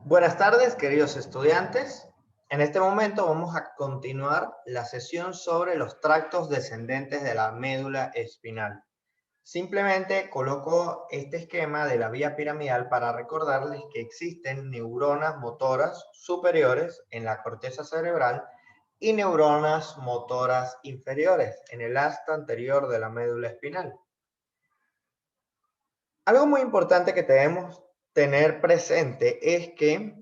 Buenas tardes, queridos estudiantes. En este momento vamos a continuar la sesión sobre los tractos descendentes de la médula espinal. Simplemente coloco este esquema de la vía piramidal para recordarles que existen neuronas motoras superiores en la corteza cerebral y neuronas motoras inferiores en el asta anterior de la médula espinal. Algo muy importante que debemos tener presente es que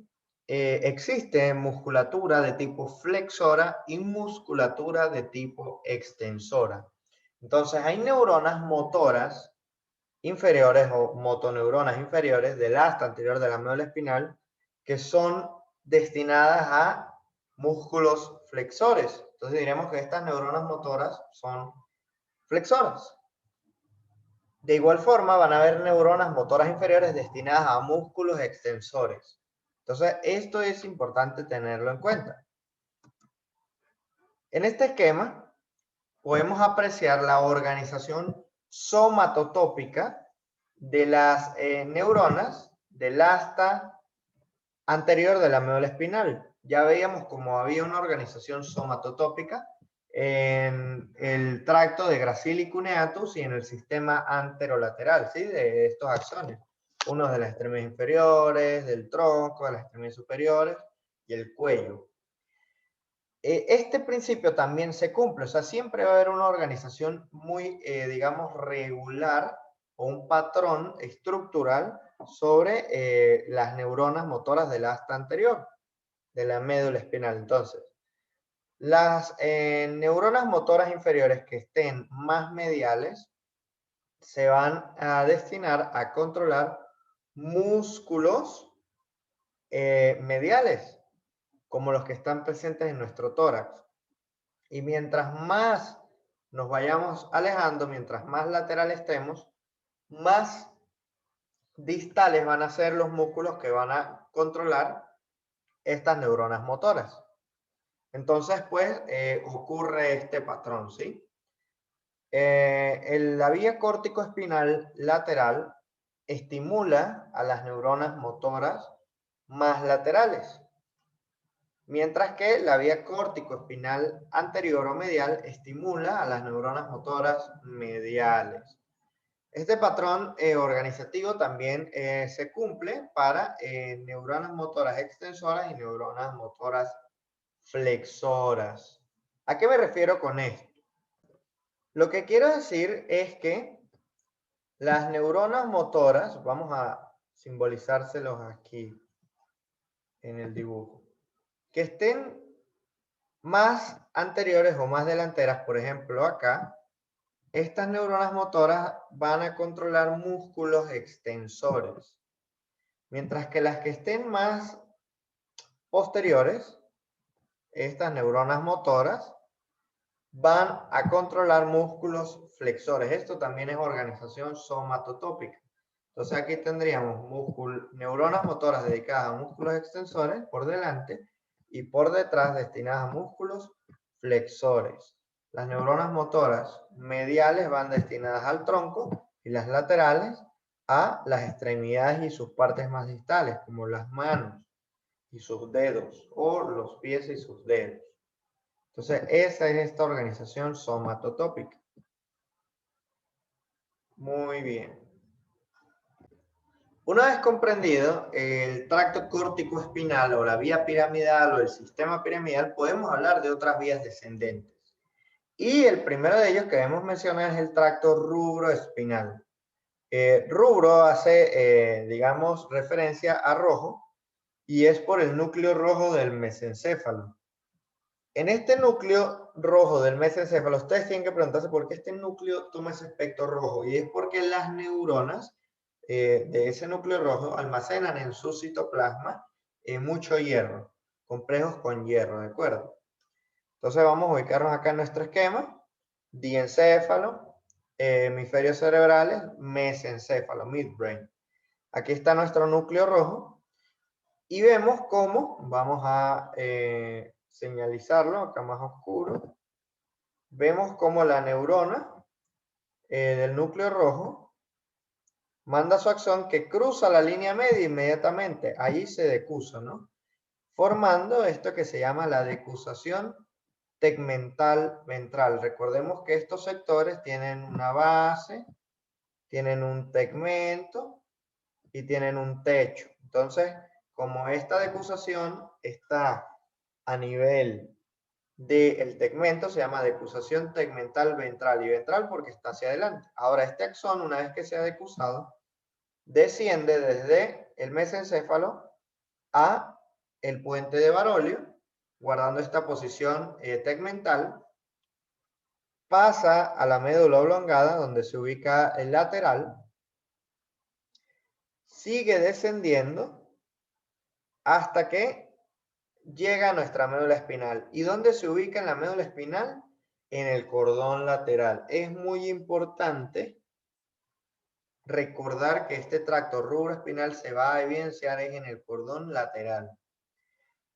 existe musculatura de tipo flexora y musculatura de tipo extensora. Entonces, hay neuronas motoras inferiores o motoneuronas inferiores del asta anterior de la médula espinal que son destinadas a músculos flexores. Entonces, diremos que estas neuronas motoras son flexoras. De igual forma, van a haber neuronas motoras inferiores destinadas a músculos extensores. Entonces, esto es importante tenerlo en cuenta. En este esquema, podemos apreciar la organización somatotópica de las neuronas del asta anterior de la médula espinal. Ya veíamos cómo había una organización somatotópica en el tracto de Gracili cuneatus y en el sistema anterolateral, ¿sí? De estos axones. Uno de las extremidades inferiores, del tronco, de las extremidades superiores y el cuello. Este principio también se cumple, o sea, siempre va a haber una organización muy, digamos, regular o un patrón estructural sobre las neuronas motoras del asta anterior, de la médula espinal. Entonces, las neuronas motoras inferiores que estén más mediales se van a destinar a controlar músculos mediales, como los que están presentes en nuestro tórax. Y mientras más nos vayamos alejando, mientras más lateral estemos, más distales van a ser los músculos que van a controlar estas neuronas motoras. Entonces, pues, ocurre este patrón, ¿sí? La vía córtico-espinal lateral estimula a las neuronas motoras más laterales, mientras que la vía córtico-espinal anterior o medial estimula a las neuronas motoras mediales. Este patrón organizativo también se cumple para neuronas motoras extensoras y neuronas motoras flexoras. ¿A qué me refiero con esto? Lo que quiero decir es que las neuronas motoras, vamos a simbolizárselos aquí en el dibujo, que estén más anteriores o más delanteras, por ejemplo acá, estas neuronas motoras van a controlar músculos extensores, mientras que las que estén más posteriores, estas neuronas motoras, van a controlar músculos flexores. Esto también es organización somatotópica. Entonces aquí tendríamos neuronas motoras dedicadas a músculos extensores por delante y por detrás destinadas a músculos flexores. Las neuronas motoras mediales van destinadas al tronco y las laterales a las extremidades y sus partes más distales, como las manos y sus dedos, o los pies y sus dedos. Entonces, esa es esta organización somatotópica. Muy bien. Una vez comprendido el tracto córtico-espinal o la vía piramidal o el sistema piramidal, podemos hablar de otras vías descendentes. Y el primero de ellos que debemos mencionar es el tracto rubroespinal. Rubro hace, digamos, referencia a rojo y es por el núcleo rojo del mesencéfalo. En este núcleo rojo del mesencéfalo, ustedes tienen que preguntarse por qué este núcleo toma ese aspecto rojo. Y es porque las neuronas de ese núcleo rojo almacenan en su citoplasma mucho hierro, complejos con hierro, ¿de acuerdo? Entonces vamos a ubicarnos acá en nuestro esquema. Diencéfalo, hemisferios cerebrales, mesencéfalo, midbrain. Aquí está nuestro núcleo rojo. Y vemos cómo, vamos a señalizarlo acá más oscuro, vemos cómo la neurona del núcleo rojo manda su axón que cruza la línea media inmediatamente. Ahí se decusa, ¿no? Formando esto que se llama la decusación tegmental ventral. Recordemos que estos sectores tienen una base, tienen un tegmento y tienen un techo. Entonces, como esta decusación está a nivel del tegmento, se llama decusación tegmental ventral, y ventral porque está hacia adelante. Ahora, este axón, una vez que se ha decusado, desciende desde el mesencéfalo a el puente de Barolio, guardando esta posición tegmental, pasa a la médula oblongada, donde se ubica el lateral, sigue descendiendo hasta que llega a nuestra médula espinal. ¿Y dónde se ubica en la médula espinal? En el cordón lateral. Es muy importante recordar que este tracto rubroespinal se va a evidenciar en el cordón lateral.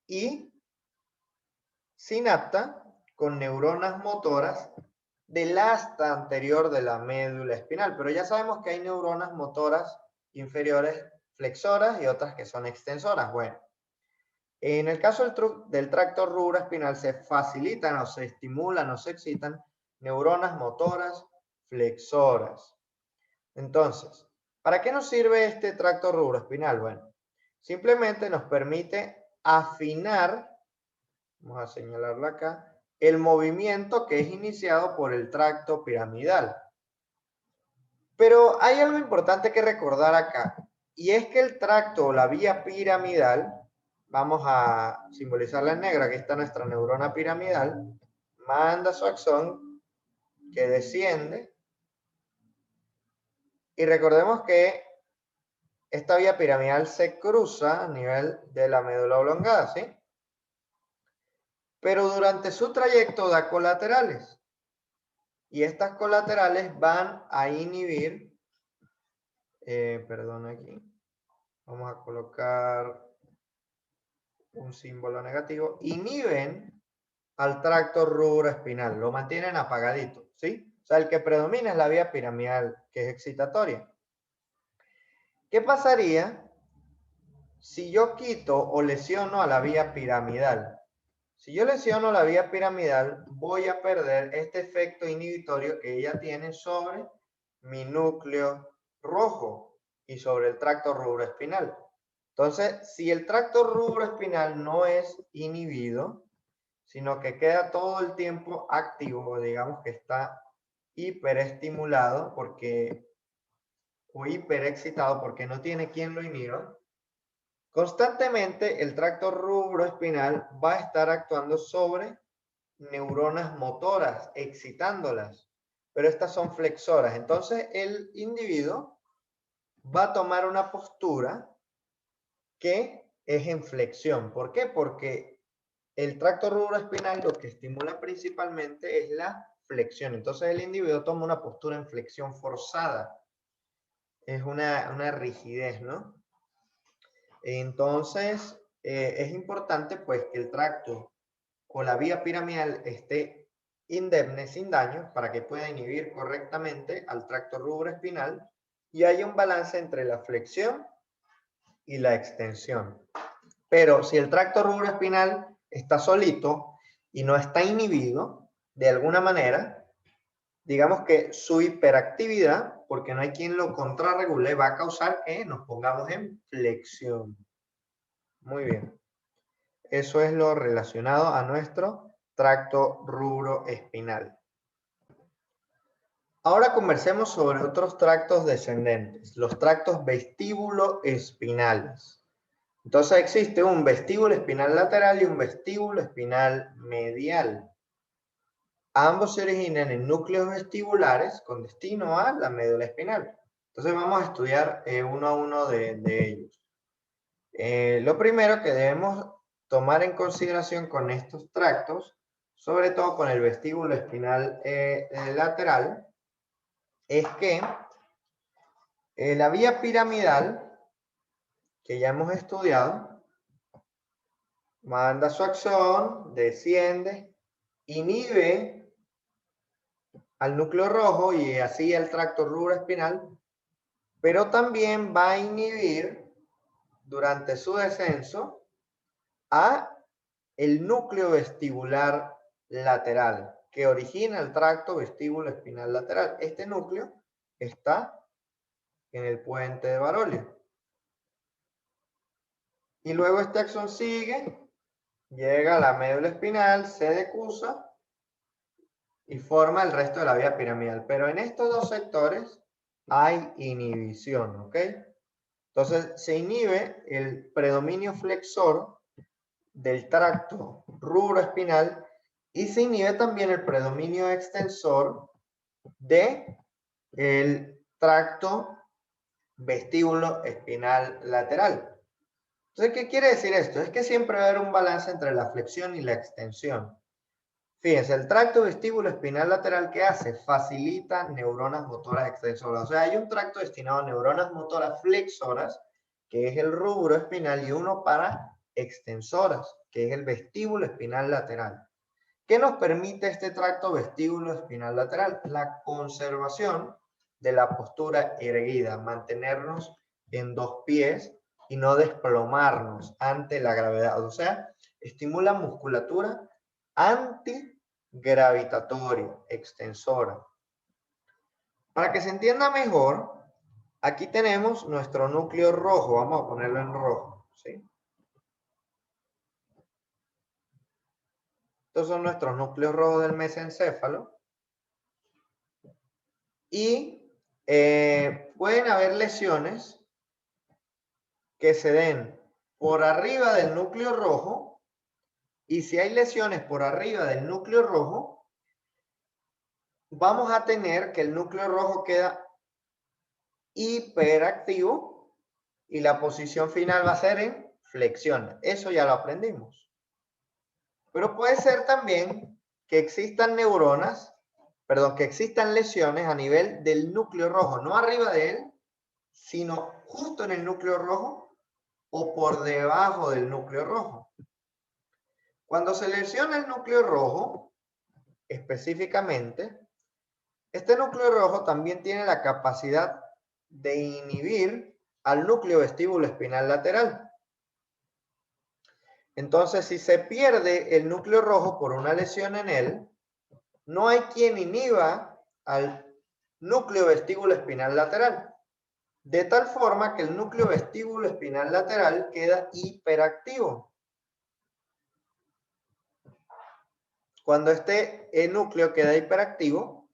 Y sinapta con neuronas motoras del asta anterior de la médula espinal. Pero ya sabemos que hay neuronas motoras inferiores flexoras y otras que son extensoras. Bueno, en el caso del tracto rubroespinal se facilitan o se estimulan o se excitan neuronas motoras flexoras. Entonces, ¿para qué nos sirve este tracto rubroespinal? Bueno, simplemente nos permite afinar, vamos a señalarlo acá, el movimiento que es iniciado por el tracto piramidal. Pero hay algo importante que recordar acá, y es que el tracto o la vía piramidal, vamos a simbolizarla en negro, aquí está nuestra neurona piramidal, manda su axón que desciende, y recordemos que esta vía piramidal se cruza a nivel de la médula oblongada, ¿sí? Pero durante su trayecto da colaterales. Y estas colaterales van a inhibir, perdón aquí, vamos a colocar un símbolo negativo, inhiben al tracto rubroespinal, lo mantienen apagadito, ¿sí? O sea, el que predomina es la vía piramidal, que es excitatoria. ¿Qué pasaría si yo quito o lesiono a la vía piramidal? Si yo lesiono la vía piramidal, voy a perder este efecto inhibitorio que ella tiene sobre mi núcleo rojo y sobre el tracto rubroespinal. Entonces, si el tracto rubroespinal no es inhibido, sino que queda todo el tiempo activo, digamos que está hiperestimulado porque, o hiperexcitado porque no tiene quien lo inhiba, constantemente el tracto rubroespinal va a estar actuando sobre neuronas motoras, excitándolas, pero estas son flexoras. Entonces el individuo va a tomar una postura que es en flexión. ¿Por qué? Porque el tracto rubroespinal lo que estimula principalmente es la flexión. Entonces el individuo toma una postura en flexión forzada. Es una rigidez, ¿no? Entonces es importante pues que el tracto o la vía piramidal esté indemne, sin daño, para que pueda inhibir correctamente al tracto rubroespinal y haya un balance entre la flexión y la extensión. Pero si el tracto rubroespinal está solito y no está inhibido, de alguna manera, digamos que su hiperactividad, porque no hay quien lo contrarregule, va a causar que nos pongamos en flexión. Muy bien. Eso es lo relacionado a nuestro tracto rubroespinal. Ahora conversemos sobre otros tractos descendentes, los tractos vestíbulo-espinales. Entonces existe un vestíbulo espinal lateral y un vestíbulo espinal medial. Ambos se originan en núcleos vestibulares con destino a la médula espinal. Entonces vamos a estudiar uno a uno de ellos. Lo primero que debemos tomar en consideración con estos tractos, sobre todo con el vestíbulo espinal lateral, es que la vía piramidal, que ya hemos estudiado, manda su axón, desciende, inhibe al núcleo rojo y así el tracto rubroespinal, pero también va a inhibir durante su descenso a el núcleo vestibular lateral que origina el tracto vestíbulo espinal lateral. Este núcleo está en el puente de Barolio. Y luego este axón sigue, llega a la médula espinal, se decusa y forma el resto de la vía piramidal. Pero en estos dos sectores hay inhibición, ¿ok? Entonces se inhibe el predominio flexor del tracto rubroespinal y se inhibe también el predominio extensor de el tracto vestíbulo espinal lateral. Entonces, ¿qué quiere decir esto? Es que siempre va a haber un balance entre la flexión y la extensión. Fíjense, el tracto vestíbulo espinal lateral, ¿qué hace? Facilita neuronas motoras extensoras. O sea, hay un tracto destinado a neuronas motoras flexoras, que es el rubro espinal, y uno para extensoras, que es el vestíbulo espinal lateral. ¿Qué nos permite este tracto vestíbulo espinal lateral? La conservación de la postura erguida, mantenernos en dos pies y no desplomarnos ante la gravedad. O sea, estimula musculatura antigravitatoria, extensora. Para que se entienda mejor, aquí tenemos nuestro núcleo rojo. Vamos a ponerlo en rojo, ¿sí? Estos son nuestros núcleos rojos del mesencéfalo. Y pueden haber lesiones que se den por arriba del núcleo rojo, y si hay lesiones por arriba del núcleo rojo, vamos a tener que el núcleo rojo queda hiperactivo y la posición final va a ser en flexión. Eso ya lo aprendimos. Pero puede ser también que existan que existan lesiones a nivel del núcleo rojo, no arriba de él, sino justo en el núcleo rojo o por debajo del núcleo rojo. Cuando se lesiona el núcleo rojo, específicamente, este núcleo rojo también tiene la capacidad de inhibir al núcleo vestíbulo espinal lateral. Entonces, si se pierde el núcleo rojo por una lesión en él, no hay quien inhiba al núcleo vestíbulo espinal lateral. De tal forma que el núcleo vestíbulo espinal lateral queda hiperactivo. Cuando este núcleo queda hiperactivo,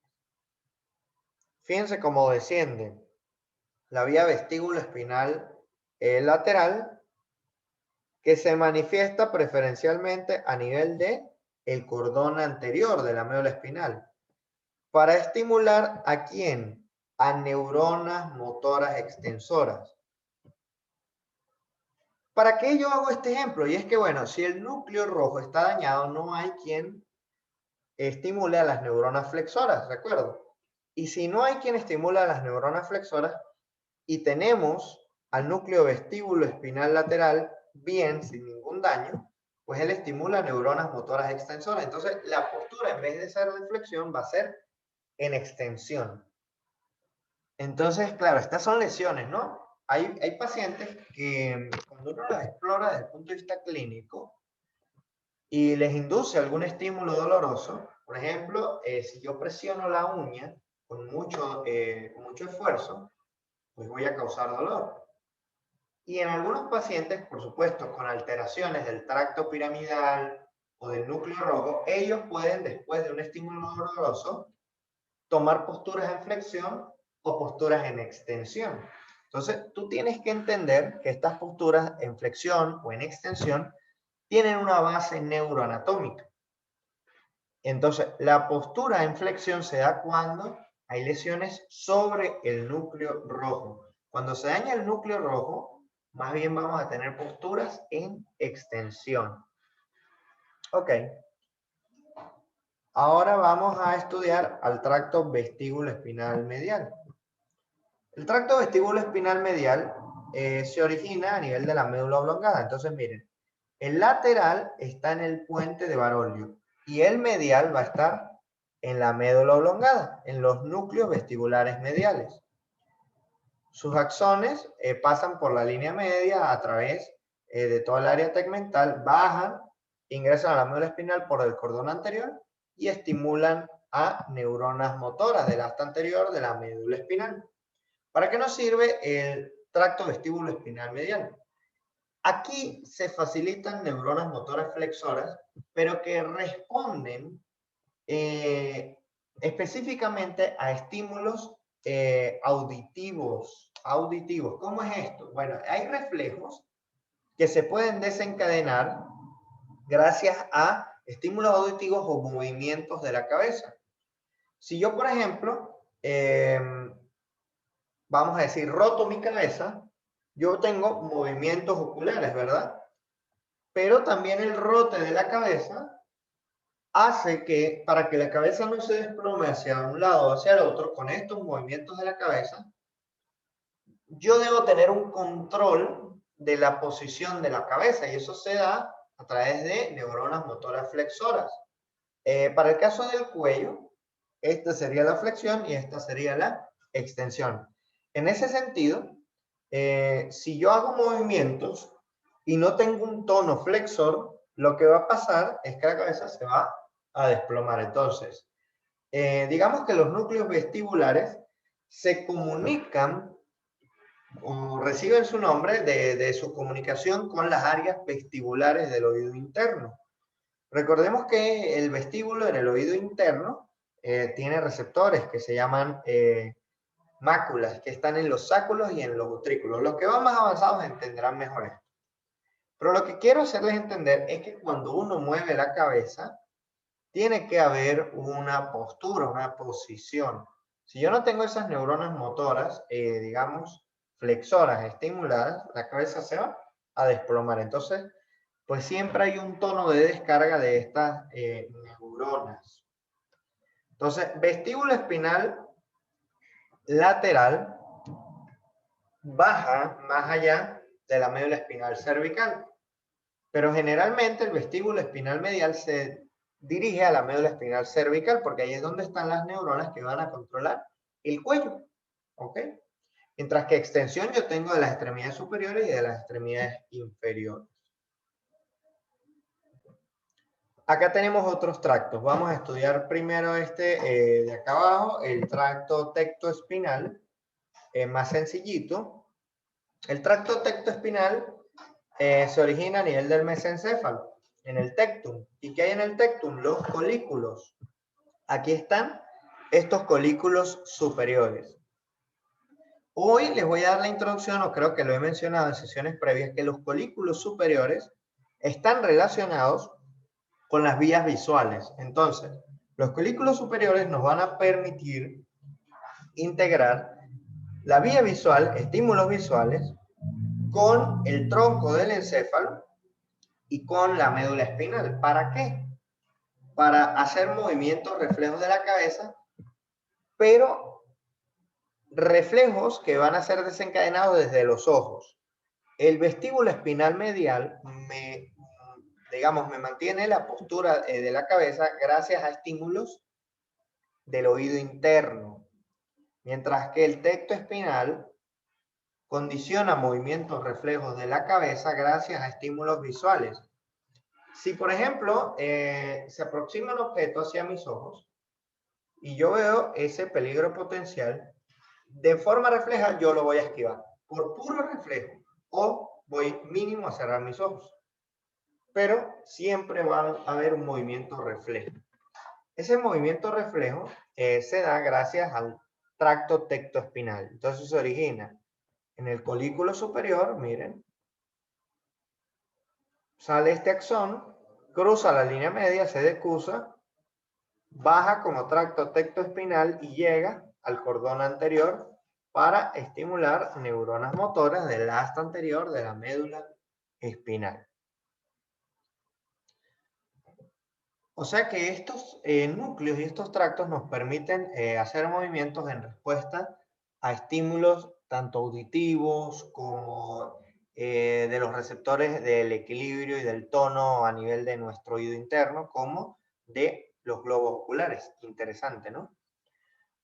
fíjense cómo desciende la vía vestíbulo espinal lateral, que se manifiesta preferencialmente a nivel de el cordón anterior de la médula espinal, para estimular ¿a quién? A neuronas motoras extensoras. ¿Para qué yo hago este ejemplo? Y es que, bueno, si el núcleo rojo está dañado, no hay quien estimule a las neuronas flexoras, recuerdo. Y si no hay quien estimule a las neuronas flexoras y tenemos al núcleo vestíbulo espinal lateral bien, sin ningún daño, pues él estimula neuronas motoras extensoras. Entonces, la postura, en vez de ser de flexión, va a ser en extensión. Entonces, claro, estas son lesiones, ¿no? Hay pacientes que cuando uno las explora desde el punto de vista clínico y les induce algún estímulo doloroso, por ejemplo, si yo presiono la uña con mucho esfuerzo, pues voy a causar dolor. Y en algunos pacientes, por supuesto, con alteraciones del tracto piramidal o del núcleo rojo, ellos pueden, después de un estímulo doloroso, tomar posturas en flexión o posturas en extensión. Entonces, tú tienes que entender que estas posturas en flexión o en extensión tienen una base neuroanatómica. Entonces, la postura en flexión se da cuando hay lesiones sobre el núcleo rojo. Cuando se daña el núcleo rojo, más bien vamos a tener posturas en extensión. Ok. Ahora vamos a estudiar al tracto vestíbulo espinal medial. El tracto vestíbulo espinal medial se origina a nivel de la médula oblongada. Entonces, miren, el lateral está en el puente de Barolio y el medial va a estar en la médula oblongada, en los núcleos vestibulares mediales. sus axones pasan por la línea media a través de toda el área tegmental, bajan, ingresan a la médula espinal por el cordón anterior y estimulan a neuronas motoras del asta anterior de la médula espinal. ¿Para qué nos sirve el tracto vestíbulo espinal medial? Aquí se facilitan neuronas motoras flexoras, pero que responden específicamente a estímulos auditivos. ¿Cómo es esto? Bueno, hay reflejos que se pueden desencadenar gracias a estímulos auditivos o movimientos de la cabeza. Si yo, por ejemplo, vamos a decir, roto mi cabeza, yo tengo movimientos oculares, ¿verdad? Pero también el rote de la cabeza hace que, para que la cabeza no se desplome hacia un lado o hacia el otro, con estos movimientos de la cabeza, yo debo tener un control de la posición de la cabeza y eso se da a través de neuronas motoras flexoras. Para el caso del cuello, esta sería la flexión y esta sería la extensión. En ese sentido, si yo hago movimientos y no tengo un tono flexor, lo que va a pasar es que la cabeza se va a desplomar. Entonces, digamos que los núcleos vestibulares se comunican o reciben su nombre de su comunicación con las áreas vestibulares del oído interno. Recordemos que el vestíbulo en el oído interno tiene receptores que se llaman máculas, que están en los sáculos y en los utrículos. Los que van más avanzados entenderán mejor esto. Pero lo que quiero hacerles entender es que cuando uno mueve la cabeza, tiene que haber una postura, una posición. Si yo no tengo esas neuronas motoras, digamos, flexoras, estimuladas, la cabeza se va a desplomar. Entonces, pues siempre hay un tono de descarga de estas neuronas. Entonces, vestíbulo espinal lateral baja más allá de la médula espinal cervical. Pero generalmente el vestíbulo espinal medial se dirige a la médula espinal cervical porque ahí es donde están las neuronas que van a controlar el cuello. ¿Ok? Mientras que extensión yo tengo de las extremidades superiores y de las extremidades inferiores. Acá tenemos otros tractos. Vamos a estudiar primero este de acá abajo, el tracto tectoespinal, más sencillito. El tracto tectoespinal se origina a nivel del mesencéfalo, en el tectum. ¿Y qué hay en el tectum? Los colículos. Aquí están estos colículos superiores. Hoy les voy a dar la introducción, o creo que lo he mencionado en sesiones previas, que los colículos superiores están relacionados con las vías visuales. Entonces, los colículos superiores nos van a permitir integrar la vía visual, estímulos visuales, con el tronco del encéfalo y con la médula espinal. ¿Para qué? Para hacer movimientos reflejos de la cabeza, pero reflejos que van a ser desencadenados desde los ojos. El vestíbulo espinal medial me mantiene la postura de la cabeza gracias a estímulos del oído interno, mientras que el tecto espinal condiciona movimientos reflejos de la cabeza gracias a estímulos visuales. Si, por ejemplo, se aproxima un objeto hacia mis ojos y yo veo ese peligro potencial, de forma refleja yo lo voy a esquivar, por puro reflejo, o voy mínimo a cerrar mis ojos. Pero siempre va a haber un movimiento reflejo. Ese movimiento reflejo se da gracias al tracto tectoespinal. Entonces se origina en el colículo superior, miren, sale este axón, cruza la línea media, se decusa, baja como tracto tectoespinal y llega al cordón anterior para estimular neuronas motoras del asta anterior de la médula espinal. O sea que estos núcleos y estos tractos nos permiten hacer movimientos en respuesta a estímulos tanto auditivos como de los receptores del equilibrio y del tono a nivel de nuestro oído interno, como de los globos oculares. Interesante, ¿no?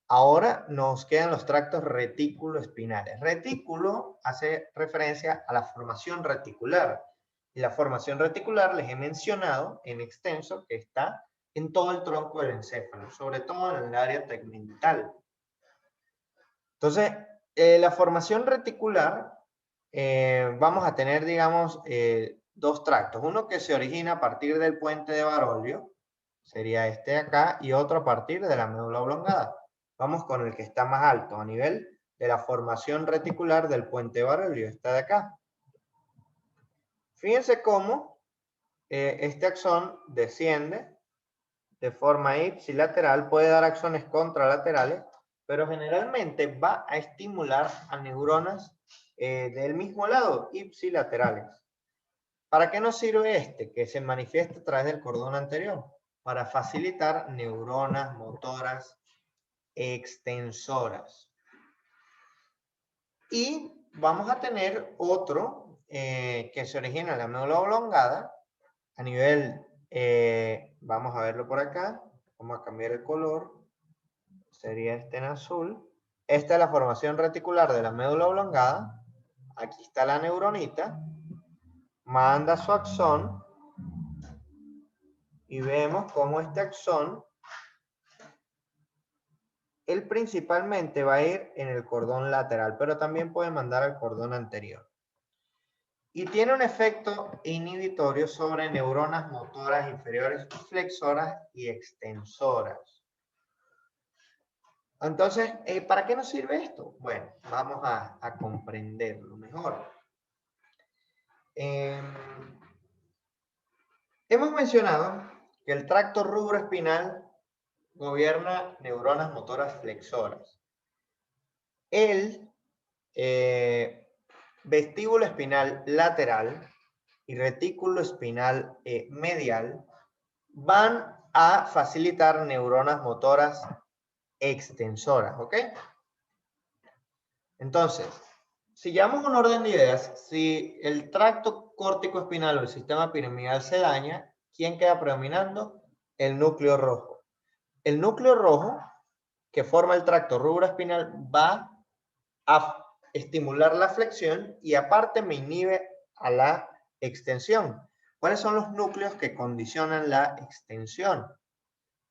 Ahora nos quedan los tractos retículo-espinales. Retículo hace referencia a la formación reticular. Y la formación reticular les he mencionado en extenso que está en todo el tronco del encéfalo, sobre todo en el área tegmental. Entonces, la formación reticular, vamos a tener, digamos, dos tractos. Uno que se origina a partir del puente de Baroglio, sería este de acá, y otro a partir de la médula oblongada. Vamos con el que está más alto, a nivel de la formación reticular del puente de Baroglio, está de acá. Fíjense cómo este axón desciende de forma ipsilateral, puede dar axones contralaterales, pero generalmente va a estimular a neuronas del mismo lado, ipsilaterales. ¿Para qué nos sirve este? Que se manifiesta a través del cordón anterior, para facilitar neuronas motoras extensoras. Y vamos a tener otro que se origina en la médula oblongada, a nivel, vamos a verlo por acá, vamos a cambiar el color, sería este en azul. Esta es la formación reticular de la médula oblongada. Aquí está la neuronita, manda su axón y vemos cómo este axón, él principalmente va a ir en el cordón lateral, pero también puede mandar al cordón anterior. Y tiene un efecto inhibitorio sobre neuronas motoras inferiores flexoras y extensoras. Entonces, ¿para qué nos sirve esto? Bueno, vamos a comprenderlo mejor. Hemos mencionado que el tracto rubroespinal gobierna neuronas motoras flexoras. El vestíbulo espinal lateral y retículo espinal medial van a facilitar neuronas motoras extensoras, ¿ok? Entonces, si llevamos un orden de ideas, si el tracto córtico espinal o el sistema piramidal se daña, ¿quién queda predominando? El núcleo rojo. El núcleo rojo, que forma el tracto rubroespinal, va a estimular la flexión y aparte me inhibe a la extensión. ¿Cuáles son los núcleos que condicionan la extensión?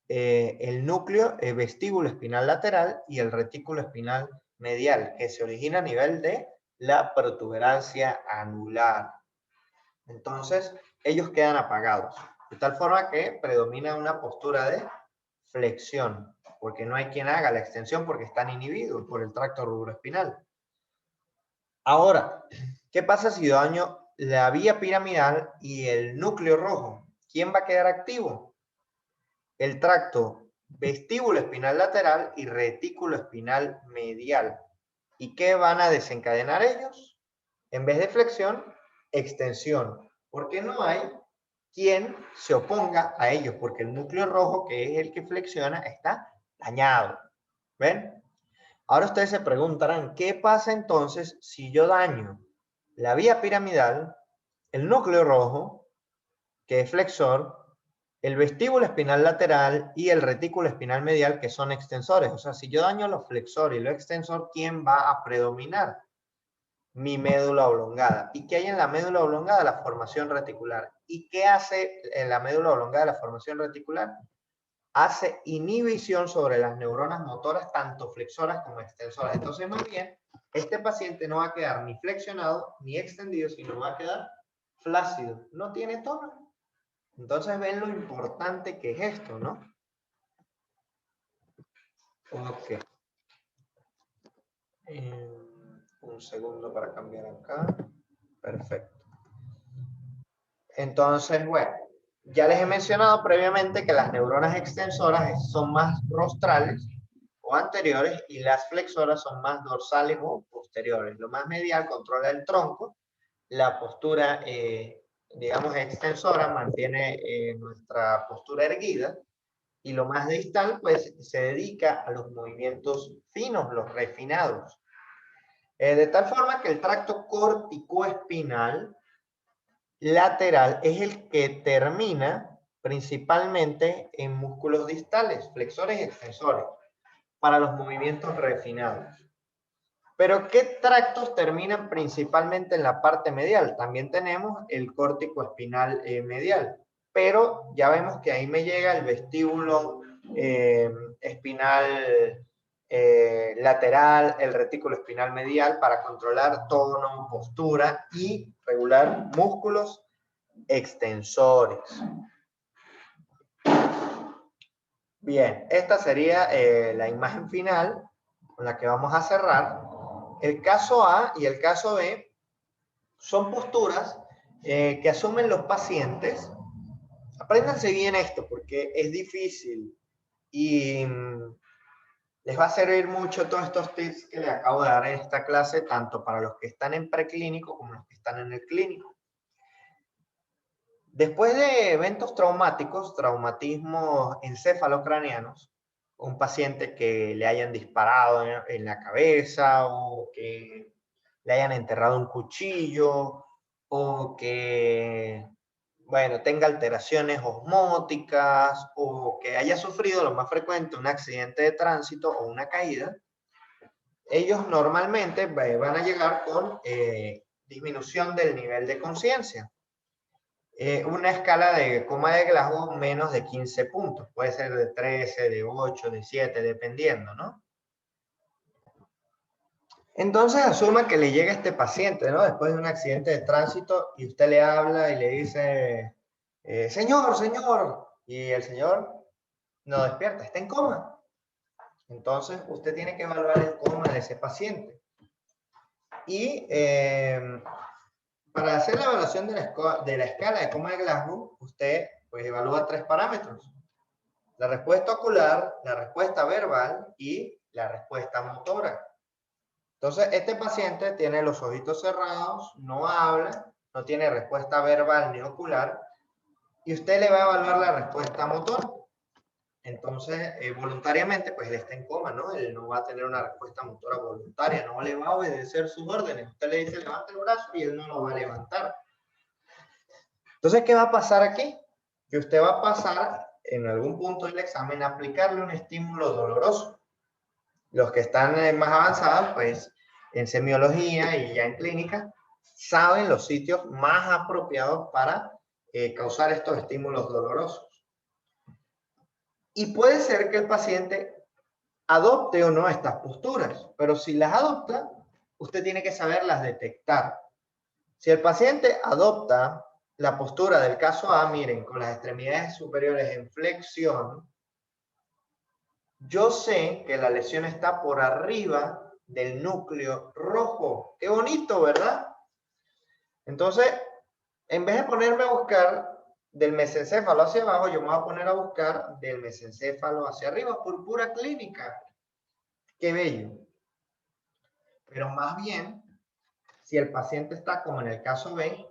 El núcleo vestíbulo espinal lateral y el retículo espinal medial, que se origina a nivel de la protuberancia anular. Entonces, ellos quedan apagados, de tal forma que predomina una postura de flexión, porque no hay quien haga la extensión porque están inhibidos por el tracto rubroespinal. Ahora, ¿qué pasa si daño la vía piramidal y el núcleo rojo? ¿Quién va a quedar activo? El tracto vestíbulo espinal lateral y retículo espinal medial. ¿Y qué van a desencadenar ellos? En vez de flexión, extensión. Porque no hay quien se oponga a ellos, porque el núcleo rojo, que es el que flexiona, está dañado. ¿Ven? Ahora ustedes se preguntarán, ¿qué pasa entonces si yo daño la vía piramidal, el núcleo rojo, que es flexor, el vestíbulo espinal lateral y el retículo espinal medial, que son extensores? O sea, si yo daño los flexores y los extensores, ¿quién va a predominar? Mi médula oblongada. ¿Y qué hay en la médula oblongada? La formación reticular. ¿Y qué hace en la médula oblongada la formación reticular? Hace inhibición sobre las neuronas motoras, tanto flexoras como extensoras. Entonces, más bien, este paciente no va a quedar ni flexionado ni extendido, sino va a quedar flácido. No tiene tono. Entonces, ven lo importante que es esto, ¿no? Ok. Un segundo para cambiar acá. Perfecto. Entonces, bueno, ya les he mencionado previamente que las neuronas extensoras son más rostrales o anteriores y las flexoras son más dorsales o posteriores. Lo más medial controla el tronco, la postura, digamos, extensora mantiene nuestra postura erguida y lo más distal, pues, se dedica a los movimientos finos, los refinados. De tal forma que el tracto corticoespinal lateral es el que termina principalmente en músculos distales, flexores y extensores. para los movimientos refinados. Pero ¿qué tractos terminan principalmente en la parte medial? También tenemos el córtico espinal medial, pero ya vemos que ahí me llega el vestíbulo espinal lateral, el retículo espinal medial para controlar tono, postura y regular músculos extensores. Bien, esta sería la imagen final con la que vamos a cerrar. El caso A y el caso B son posturas que asumen los pacientes. Apréndanse bien esto porque es difícil y les va a servir mucho todos estos tips que les acabo de dar en esta clase, tanto para los que están en preclínico como los que están en el clínico. Después de eventos traumáticos, traumatismos encefalocranianos, un paciente que le hayan disparado en la cabeza o que le hayan enterrado un cuchillo o que, bueno, tenga alteraciones osmóticas o que haya sufrido, lo más frecuente, un accidente de tránsito o una caída, ellos normalmente van a llegar con disminución del nivel de conciencia. Una escala de coma de Glasgow menos de 15 puntos. Puede ser de 13, de 8, de 7, dependiendo, ¿no? Entonces asuma que le llega este paciente, ¿no? Después de un accidente de tránsito y usted le habla y le dice, señor, señor. Y el señor no despierta, está en coma. Entonces usted tiene que evaluar el coma de ese paciente. Y para hacer la evaluación de la escala de coma de Glasgow, usted pues evalúa 3 parámetros. La respuesta ocular, la respuesta verbal y la respuesta motora. Entonces, este paciente tiene los ojitos cerrados, no habla, no tiene respuesta verbal ni ocular, y usted le va a evaluar la respuesta motora. Entonces, voluntariamente, pues él está en coma, ¿no? Él no va a tener una respuesta motora voluntaria, no le va a obedecer sus órdenes. Usted le dice, levante el brazo y él no lo va a levantar. Entonces, ¿qué va a pasar aquí? Que usted va a pasar en algún punto del examen a aplicarle un estímulo doloroso. Los que están más avanzados, pues en semiología y ya en clínica, saben los sitios más apropiados para causar estos estímulos dolorosos. Y puede ser que el paciente adopte o no estas posturas, pero si las adopta, usted tiene que saberlas detectar. Si el paciente adopta la postura del caso A, miren, con las extremidades superiores en flexión, yo sé que la lesión está por arriba del núcleo rojo. Qué bonito, ¿verdad? Entonces, en vez de ponerme a buscar del mesencéfalo hacia abajo, yo me voy a poner a buscar del mesencéfalo hacia arriba por pura clínica. Qué bello. Pero más bien, si el paciente está, como en el caso B,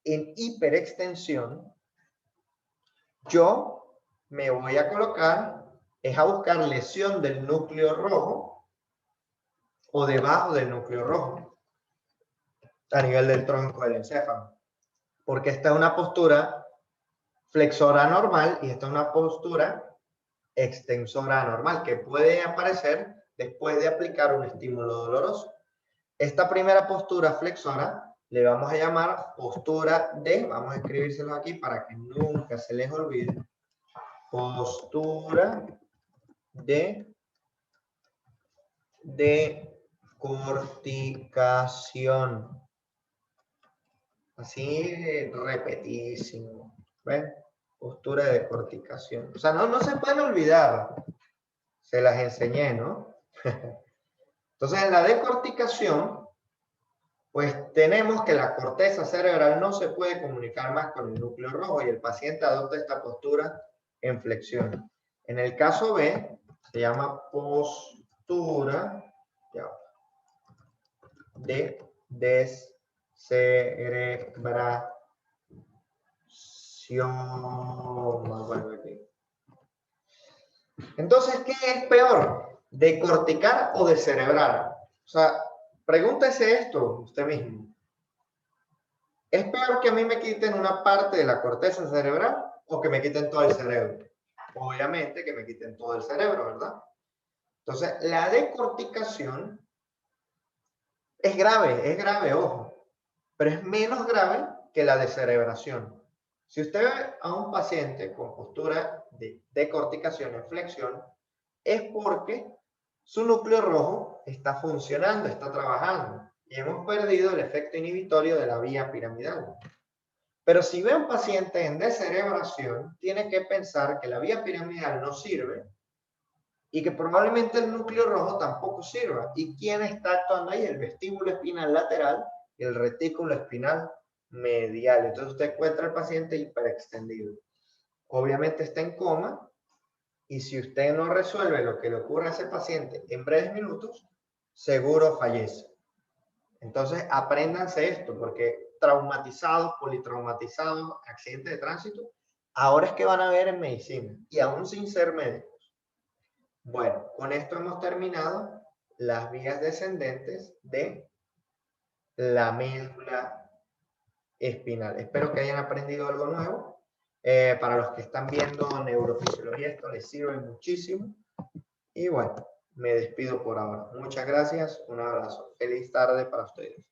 en hiperextensión, yo me voy a colocar, es a buscar lesión del núcleo rojo o debajo del núcleo rojo, a nivel del tronco del encéfalo. Porque esta es una postura flexora normal y esta es una postura extensora anormal que puede aparecer después de aplicar un estímulo doloroso. Esta primera postura flexora le vamos a llamar postura de, vamos a escribírselo aquí para que nunca se les olvide, postura de decorticación. Así repetidísimo. ¿Ven? Postura de decorticación. O sea, no se pueden olvidar. Se las enseñé, ¿no? Entonces, en la decorticación, pues tenemos que la corteza cerebral no se puede comunicar más con el núcleo rojo y el paciente adopta esta postura en flexión. En el caso B, se llama postura de descerebración. Entonces, ¿qué es peor? ¿Decorticar o descerebrar? O sea, pregúntese esto usted mismo. ¿Es peor que a mí me quiten una parte de la corteza cerebral o que me quiten todo el cerebro? Obviamente que me quiten todo el cerebro, ¿verdad? Entonces, la decorticación es grave, ojo, pero es menos grave que la descerebración. Si usted ve a un paciente con postura de decorticación en flexión, es porque su núcleo rojo está funcionando, está trabajando, y hemos perdido el efecto inhibitorio de la vía piramidal. Pero si ve a un paciente en descerebración, tiene que pensar que la vía piramidal no sirve y que probablemente el núcleo rojo tampoco sirva. ¿Y quién está actuando ahí? El vestíbulo espinal lateral y el retículo espinal medial. Entonces usted encuentra al paciente hiperextendido. Obviamente está en coma y si usted no resuelve lo que le ocurre a ese paciente en breves minutos, seguro fallece. Entonces apréndanse esto porque traumatizados, politraumatizados, accidentes de tránsito, ahora es que van a ver en medicina y aún sin ser médicos. Bueno, con esto hemos terminado las vías descendentes de la médula espinal. Espero que hayan aprendido algo nuevo. Para los que están viendo neurofisiología, esto les sirve muchísimo. Y bueno, me despido por ahora. Muchas gracias, un abrazo. Feliz tarde para ustedes.